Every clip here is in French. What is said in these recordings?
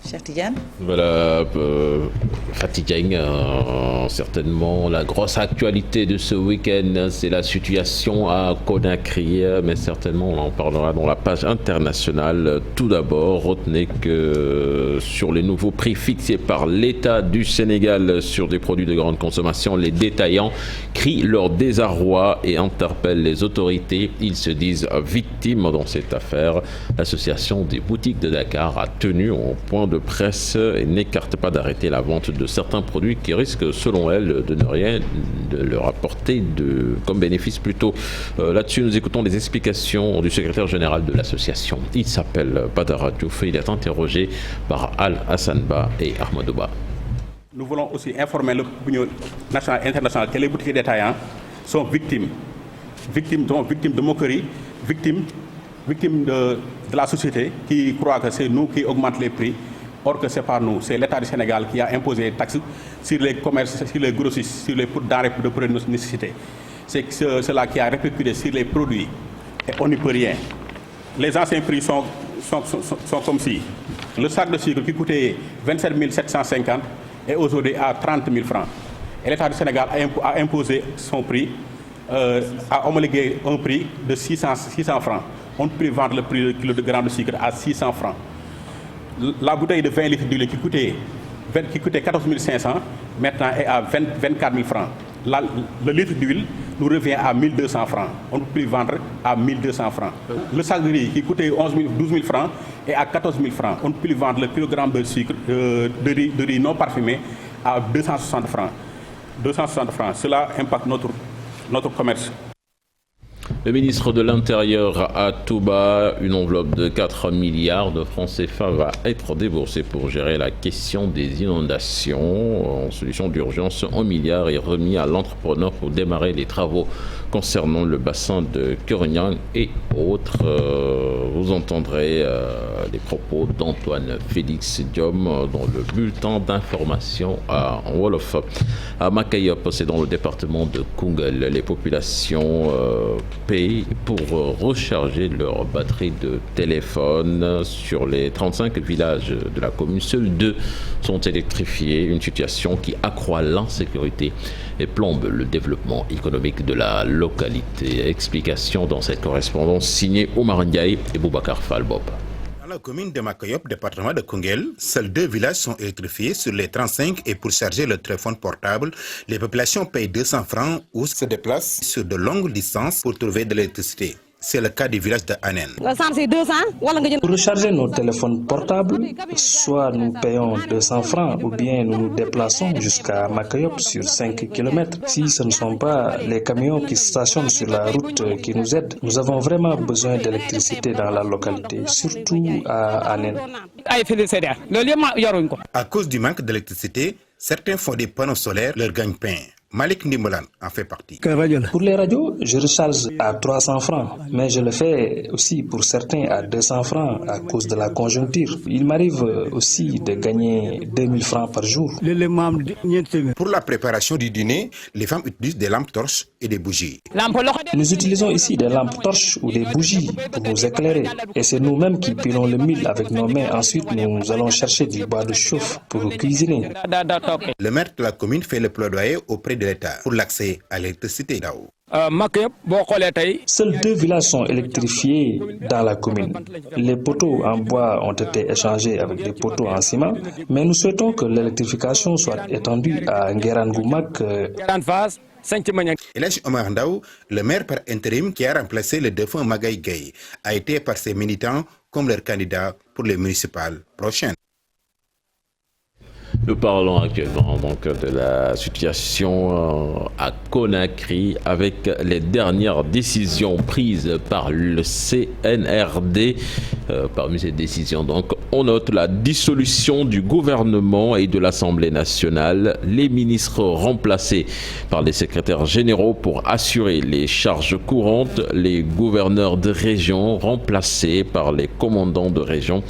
Cheikh Tidiane. Voilà, fatigué, certainement. La grosse actualité de ce week-end, c'est la situation à Conakry, mais certainement on en parlera dans la page internationale. Tout d'abord, retenez que sur les nouveaux prix fixés par l'État du Sénégal sur des produits de grande consommation, les détaillants crient leur désarroi et interpellent les autorités. Ils se disent victimes dans cette affaire. L'association des boutiques de Dakar a tenu en point de presse et n'écarte pas d'arrêter la vente de certains produits qui risquent, selon elle, de ne rien de leur apporter comme bénéfice plutôt. Là-dessus, nous écoutons les explications du secrétaire général de l'association. Il s'appelle Badara Diouf. Il est interrogé par Al-Hassan Ba et Ahmadouba. Nous voulons aussi informer l'opinion nationale et internationale que les boutiques détaillants sont victimes de moqueries, victimes de la société qui croit que c'est nous qui augmentons les prix. Or que ce n'est pas nous, c'est l'État du Sénégal qui a imposé des taxes sur les commerces, sur les grossistes, sur les denrées de première nécessité. C'est cela qui a répercuté sur les produits et on n'y peut rien. Les anciens prix sont comme si le sac de sucre qui coûtait 27 750 est aujourd'hui à 30 000 francs. Et l'État du Sénégal a imposé son prix, a homologué un prix de 600 francs. On ne peut vendre le prix de kilo de gramme de sucre à 600 francs. La bouteille de 20 litres d'huile qui coûtait 14 500, maintenant est à 24 000 francs. Le litre d'huile nous revient à 1200 francs. On ne peut plus vendre à 1200 francs. Le sac de riz qui coûtait 12 000 francs est à 14 000 francs. On ne peut plus vendre le kilogramme de sucre de riz non parfumé à 260 francs. 260 francs. Cela impacte notre commerce. Le ministre de l'Intérieur à Touba, une enveloppe de 4 milliards de francs CFA va être déboursée pour gérer la question des inondations. En solution d'urgence, 1 milliard est remis à l'entrepreneur pour démarrer les travaux concernant le bassin de Keurignan et autres. Vous entendrez les propos d'Antoine Félix Diom dans le bulletin d'information en Wolof. À Makayop, c'est dans le département de Koungheul, les populations payent pour recharger leur batterie de téléphone. Sur les 35 villages de la commune, seuls 2 sont électrifiés, une situation qui accroît l'insécurité et plombe le développement économique de la localité. Explication dans cette correspondance signée Omar Ndiaye et Boubacar Falbop. Dans la commune de Makayop, département de Koungheul, seuls 2 villages sont électrifiés sur les 35 et pour charger le téléphone portable, les populations payent 200 francs ou se déplacent sur de longues distances pour trouver de l'électricité. C'est le cas du village de Anen. Pour recharger nos téléphones portables, soit nous payons 200 francs ou bien nous nous déplaçons jusqu'à Makayop sur 5 km. Si ce ne sont pas les camions qui stationnent sur la route qui nous aident, nous avons vraiment besoin d'électricité dans la localité, surtout à Anen. À cause du manque d'électricité, certains font des panneaux solaires leur gagne-pain. Malik Ndimbolan en fait partie. Pour les radios, je recharge à 300 francs, mais je le fais aussi pour certains à 200 francs à cause de la conjoncture. Il m'arrive aussi de gagner 2000 francs par jour. Pour la préparation du dîner, les femmes utilisent des lampes torches et des bougies. Nous utilisons ici des lampes torches ou des bougies pour nous éclairer. Et c'est nous-mêmes qui pilons le mil avec nos mains. Ensuite, nous allons chercher du bois de chauffe pour cuisiner. Le maire de la commune fait le plaidoyer auprès de l'État pour l'accès à l'électricité. Seuls 2 villages sont électrifiés dans la commune. Les poteaux en bois ont été échangés avec des poteaux en ciment, mais nous souhaitons que l'électrification soit étendue à Nguerangoumak. Elhadji Omar Ndaw, le maire par intérim qui a remplacé le défunt Magaye Gaye, a été par ses militants comme leur candidat pour les municipales prochaines. Nous parlons actuellement donc de la situation à Conakry avec les dernières décisions prises par le CNRD. Parmi ces décisions, donc, on note la dissolution du gouvernement et de l'Assemblée nationale, les ministres remplacés par les secrétaires généraux pour assurer les charges courantes, les gouverneurs de région remplacés par les commandants de région.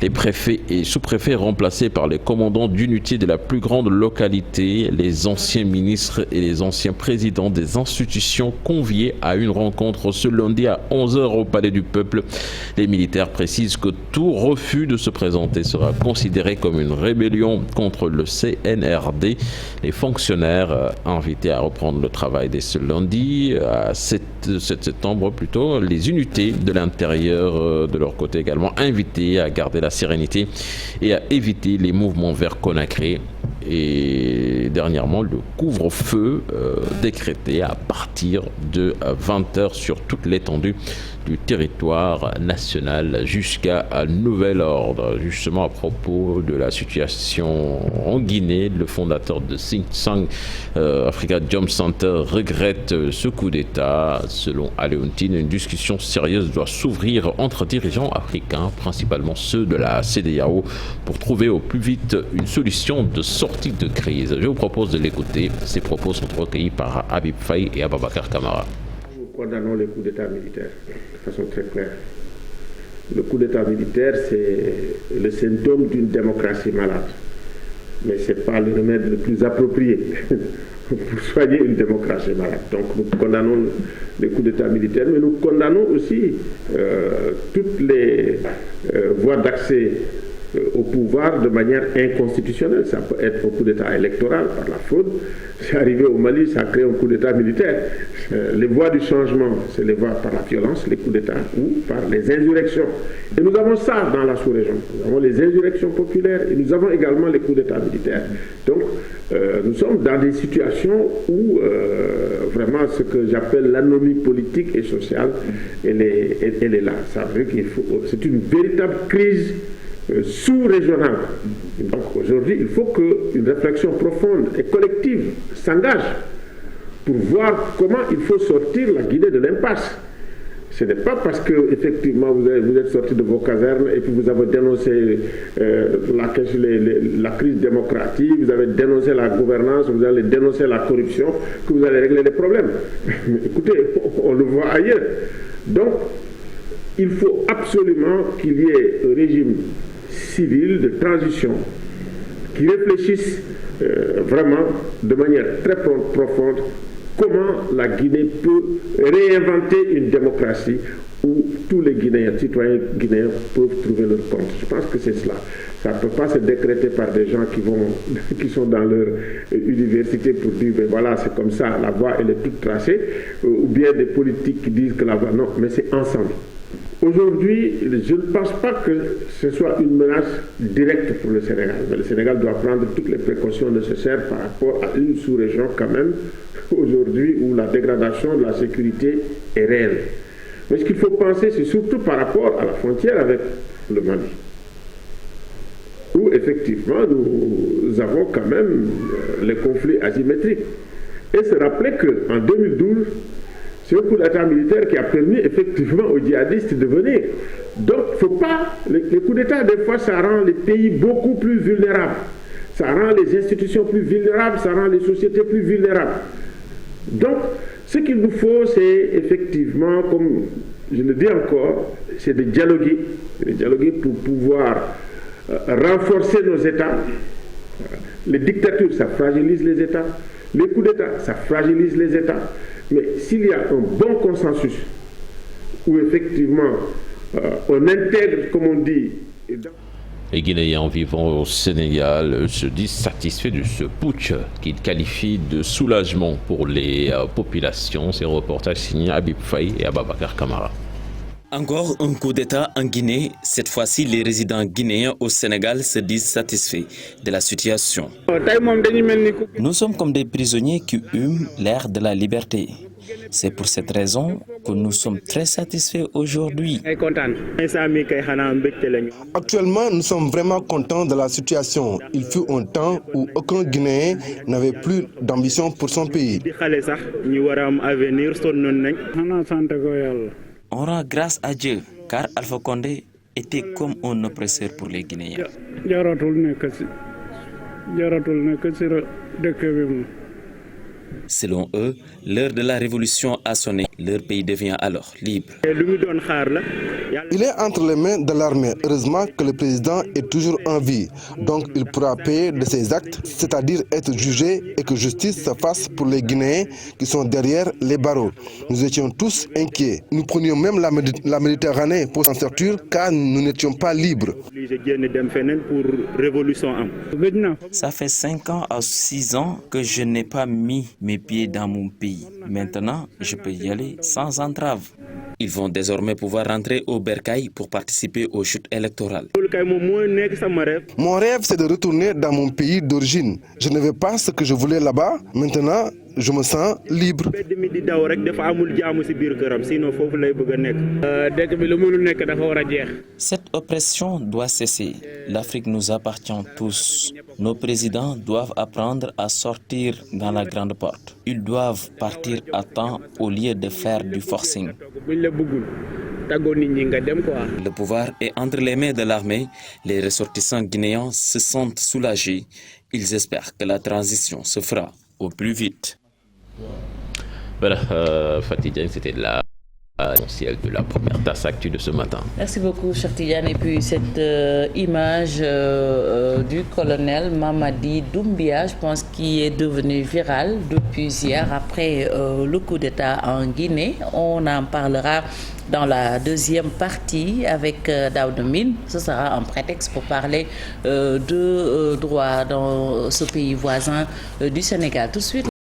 Les préfets et sous-préfets remplacés par les commandants d'unités de la plus grande localité, les anciens ministres et les anciens présidents des institutions conviés à une rencontre ce lundi à 11h au Palais du Peuple. Les militaires précisent que tout refus de se présenter sera considéré comme une rébellion contre le CNRD. Les fonctionnaires invités à reprendre le travail dès ce lundi, à 7 septembre plutôt, les unités de l'intérieur de leur côté également invités à garder la sérénité et à éviter les mouvements vers Conakry. Et dernièrement, le couvre-feu décrété à partir de 20h sur toute l'étendue du territoire national jusqu'à nouvel ordre. Justement, à propos de la situation en Guinée, le fondateur de Think Tank Africa Jom Center regrette ce coup d'État. Selon Aléontine, une discussion sérieuse doit s'ouvrir entre dirigeants africains, principalement ceux de la CEDEAO, pour trouver au plus vite une solution de sortie de crise. Je vous propose de l'écouter. Ces propos sont recueillis par Habib Faye et Ababakar Kamara. Nous condamnons les coups d'État militaires de façon très claire. Le coup d'État militaire, c'est le symptôme d'une démocratie malade. Mais ce n'est pas le remède le plus approprié pour soigner une démocratie malade. Donc nous condamnons les coups d'État militaires, mais nous condamnons aussi toutes les voies d'accès au pouvoir de manière inconstitutionnelle. Ça peut être un coup d'État électoral par la fraude. C'est arrivé au Mali, ça a créé un coup d'État militaire. Les voies du changement, c'est les voies par la violence, les coups d'État, ou par les insurrections. Et nous avons ça dans la sous-région. Nous avons les insurrections populaires et nous avons également les coups d'État militaires. Donc, nous sommes dans des situations où vraiment ce que j'appelle l'anomie politique et sociale, elle est là. Ça veut dire c'est une véritable crise sous-régionale. Donc aujourd'hui, il faut qu'une réflexion profonde et collective s'engage pour voir comment il faut sortir la Guinée de l'impasse. Ce n'est pas parce que effectivement vous êtes sorti de vos casernes et puis vous avez dénoncé la crise démocratique, vous avez dénoncé la gouvernance, vous allez dénoncer la corruption, que vous allez régler les problèmes. Écoutez, on le voit ailleurs. Donc, il faut absolument qu'il y ait un régime civil de transition qui réfléchisse vraiment de manière très profonde comment la Guinée peut réinventer une démocratie où tous les Guinéens, citoyens guinéens peuvent trouver leur compte. Je pense que c'est cela. Ça ne peut pas se décréter par des gens qui sont dans leur université pour dire ben voilà, c'est comme ça, la voie elle est toute tracée, ou bien des politiques qui disent que la voie, non, mais c'est ensemble. Aujourd'hui, je ne pense pas que ce soit une menace directe pour le Sénégal, mais le Sénégal doit prendre toutes les précautions nécessaires par rapport à une sous-région quand même, aujourd'hui où la dégradation de la sécurité est réelle. Mais ce qu'il faut penser, c'est surtout par rapport à la frontière avec le Mali, où effectivement nous avons quand même les conflits asymétriques. Et se rappeler qu'en 2012, c'est un coup d'État militaire qui a permis effectivement aux djihadistes de venir. Donc, il ne faut pas... Les coups d'État, des fois, ça rend les pays beaucoup plus vulnérables. Ça rend les institutions plus vulnérables, ça rend les sociétés plus vulnérables. Donc, ce qu'il nous faut, c'est effectivement, comme je le dis encore, c'est de dialoguer. De dialoguer pour pouvoir renforcer nos États. Les dictatures, ça fragilise les États. Les coups d'État, ça fragilise les États. Mais s'il y a un bon consensus, où effectivement on intègre, comme on dit... Les Guinéens vivant au Sénégal se disent satisfaits de ce putsch qu'ils qualifient de soulagement pour les populations. C'est un reportage signé Habib Faye et Ababakar Kamara. Encore un coup d'État en Guinée. Cette fois-ci, les résidents guinéens au Sénégal se disent satisfaits de la situation. Nous sommes comme des prisonniers qui hument l'air de la liberté. C'est pour cette raison que nous sommes très satisfaits aujourd'hui. Actuellement, nous sommes vraiment contents de la situation. Il fut un temps où aucun Guinéen n'avait plus d'ambition pour son pays. On rend grâce à Dieu, car Alpha Condé était comme un oppresseur pour les Guinéens. Selon eux, l'heure de la révolution a sonné. Leur pays devient alors libre. Il est entre les mains de l'armée. Heureusement que le président est toujours en vie. Donc il pourra payer de ses actes, c'est-à-dire être jugé et que justice se fasse pour les Guinéens qui sont derrière les barreaux. Nous étions tous inquiets. Nous prenions même la Méditerranée pour s'en sortir car nous n'étions pas libres. Ça fait 5 ans à 6 ans que je n'ai pas mis mes pieds dans mon pays. Maintenant, je peux y aller sans entrave. Ils vont désormais pouvoir rentrer au Bercail pour participer aux chutes électorales. Mon rêve, c'est de retourner dans mon pays d'origine. Je ne veux pas ce que je voulais là-bas. Maintenant, je me sens libre. Cette oppression doit cesser. L'Afrique nous appartient tous. Nos présidents doivent apprendre à sortir dans la grande porte. Ils doivent partir à temps au lieu de faire du forcing. Le pouvoir est entre les mains de l'armée. Les ressortissants guinéens se sentent soulagés. Ils espèrent que la transition se fera au plus vite. Voilà, Fatih Diagne, c'était l'essentiel de la première tasse actu de ce matin. Merci beaucoup, cher Tidiane. Et puis cette image du colonel Mamadi Doumbia, je pense, qui est devenu viral depuis hier après le coup d'État en Guinée. On en parlera dans la deuxième partie avec Daouda Mine. Ce sera un prétexte pour parler de droit dans ce pays voisin du Sénégal. Tout de suite.